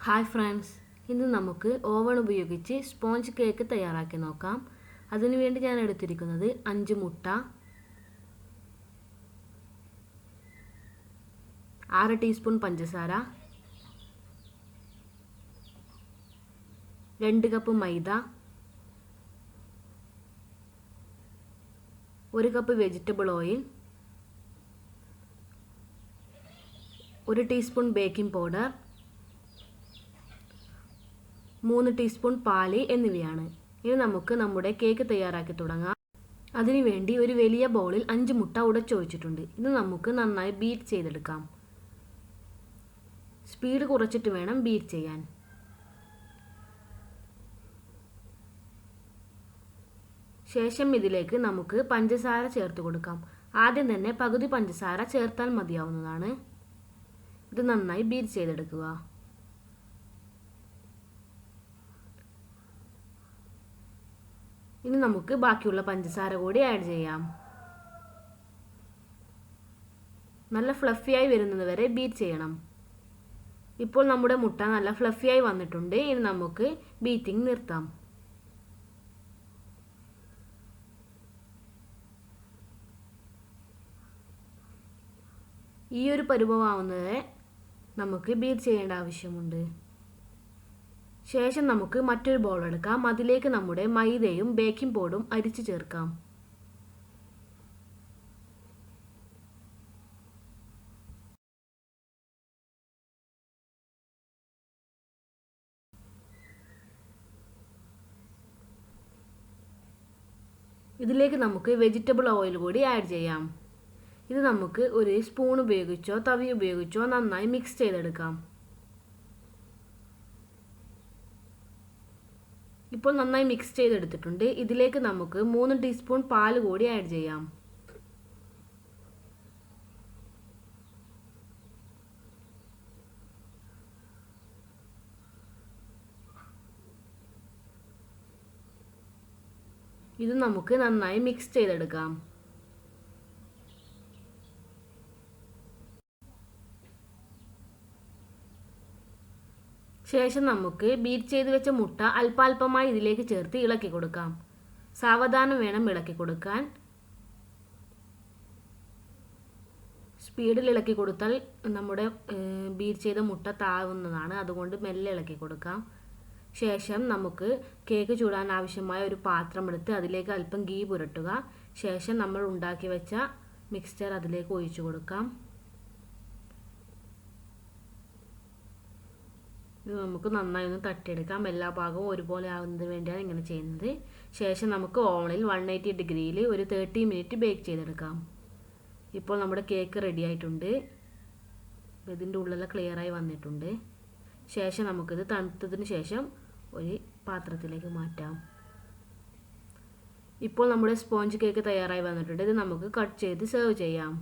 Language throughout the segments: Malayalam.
ഹായ് ഫ്രണ്ട്സ്, ഇന്ന് നമുക്ക് ഓവൺ ഉപയോഗിച്ച് സ്പോഞ്ച് കേക്ക് തയ്യാറാക്കി നോക്കാം. അതിനുവേണ്ടി ഞാൻ എടുത്തിരിക്കുന്നത് 5 മുട്ട, 6 ടീസ്പൂൺ പഞ്ചസാര, 2 കപ്പ് മൈദ, 1 cup vegetable oil, 1 teaspoon baking powder, 3 teaspoon പാല് എന്നിവയാണ്. ഇനി നമുക്ക് നമ്മുടെ കേക്ക് തയ്യാറാക്കി തുടങ്ങാം. അതിനുവേണ്ടി ഒരു വലിയ ബൗളിൽ 5 മുട്ട ഉടച്ചൊഴിച്ചിട്ടുണ്ട്. ഇത് നമുക്ക് നന്നായി ബീറ്റ് ചെയ്തെടുക്കാം. സ്പീഡ് കുറച്ചിട്ട് വേണം ബീറ്റ് ചെയ്യാൻ. ശേഷം ഇതിലേക്ക് നമുക്ക് പഞ്ചസാര ചേർത്ത് കൊടുക്കാം. ആദ്യം തന്നെ പകുതി പഞ്ചസാര ചേർത്താൽ മതിയാവുന്നതാണ്. ഇത് നന്നായി ബീറ്റ് ചെയ്തെടുക്കുക. ഇനി നമുക്ക് ബാക്കിയുള്ള പഞ്ചസാര കൂടി ആഡ് ചെയ്യാം. നല്ല ഫ്ലഫിയായി വരുന്നത് വരെ ബീറ്റ് ചെയ്യണം. ഇപ്പോൾ നമ്മുടെ മുട്ട നല്ല ഫ്ലഫിയായി വന്നിട്ടുണ്ട്. ഇനി നമുക്ക് ബീറ്റിംഗ് നിർത്താം. ഈ ഒരു പരുവമാവുന്നത് നമുക്ക് ബീറ്റ് ചെയ്യേണ്ട ആവശ്യമുണ്ട്. ശേഷം നമുക്ക് മറ്റൊരു ബൗൾ എടുക്കാം. അതിലേക്ക് നമ്മുടെ മൈദയും ബേക്കിംഗ് പൗഡറും അരിച്ചു ചേർക്കാം. ഇതിലേക്ക് നമുക്ക് വെജിറ്റബിൾ ഓയിൽ കൂടി ആഡ് ചെയ്യാം. ഇത് നമുക്ക് ഒരു സ്പൂൺ ഉപയോഗിച്ചോ തവി ഉപയോഗിച്ചോ നന്നായി മിക്സ് ചെയ്തെടുക്കാം. ഇപ്പോൾ നന്നായി മിക്സ് ചെയ്തെടുത്തിട്ടുണ്ട്. ഇതിലേക്ക് നമുക്ക് 3 ടീസ്പൂൺ പാൽ കൂടി ആഡ് ചെയ്യാം. ഇത് നമുക്ക് നന്നായി മിക്സ് ചെയ്തെടുക്കാം. ശേഷം നമുക്ക് ബീറ്റ് ചെയ്ത് വെച്ച മുട്ട അല്പാൽപമായി ഇതിലേക്ക് ചേർത്ത് ഇളക്കി കൊടുക്കാം. സാവധാനം വേണം ഇളക്കി കൊടുക്കാൻ. സ്പീഡിൽ ഇളക്കി കൊടുത്താൽ നമ്മുടെ ബീറ്റ് ചെയ്ത മുട്ട താഴുന്നതാണ്. അതുകൊണ്ട് മെല്ലെ ഇളക്കി കൊടുക്കാം. ശേഷം നമുക്ക് കേക്ക് ചൂടാൻ ആവശ്യമായ ഒരു പാത്രം എടുത്ത് അതിലേക്ക് അല്പം ഗീ പുരട്ടുക. ശേഷം നമ്മൾ ഉണ്ടാക്കി വെച്ച മിക്സ്ചർ അതിലേക്ക് ഒഴിച്ചു കൊടുക്കാം. ഇത് നമുക്ക് നന്നായി ഒന്ന് തട്ടിയെടുക്കാം. എല്ലാ ഭാഗവും ഒരുപോലെ ആവുന്നതിന് വേണ്ടിയാണ് ഇങ്ങനെ ചെയ്യുന്നത്. ശേഷം നമുക്ക് ഓവനിൽ 180 ഡിഗ്രിയിൽ ഒരു 30 മിനിറ്റ് ബേക്ക് ചെയ്തെടുക്കാം. ഇപ്പോൾ നമ്മുടെ കേക്ക് റെഡി ആയിട്ടുണ്ട്. ഇതിൻ്റെ ഉള്ളെല്ലാം ക്ലിയറായി വന്നിട്ടുണ്ട്. ശേഷം നമുക്കിത് തണുത്തതിന് ശേഷം ഒരു പാത്രത്തിലേക്ക് മാറ്റാം. ഇപ്പോൾ നമ്മുടെ സ്പോഞ്ച് കേക്ക് തയ്യാറായി വന്നിട്ടുണ്ട്. ഇത് നമുക്ക് കട്ട് ചെയ്ത് സെർവ് ചെയ്യാം.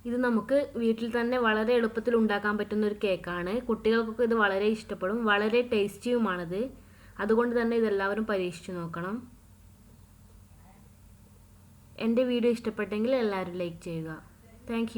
ഇത് നമുക്ക് വീട്ടിൽ തന്നെ വളരെ എളുപ്പത്തിൽ ഉണ്ടാക്കാൻ പറ്റുന്ന ഒരു കേക്കാണ്. കുട്ടികൾക്കൊക്കെ ഇത് വളരെ ഇഷ്ടപ്പെടും. വളരെ ടേസ്റ്റിയുമാണിത്. അതുകൊണ്ട് തന്നെ ഇതെല്ലാവരും പരീക്ഷിച്ചു നോക്കണം. എൻ്റെ വീഡിയോ ഇഷ്ടപ്പെട്ടെങ്കിൽ എല്ലാവരും ലൈക്ക് ചെയ്യുക. താങ്ക്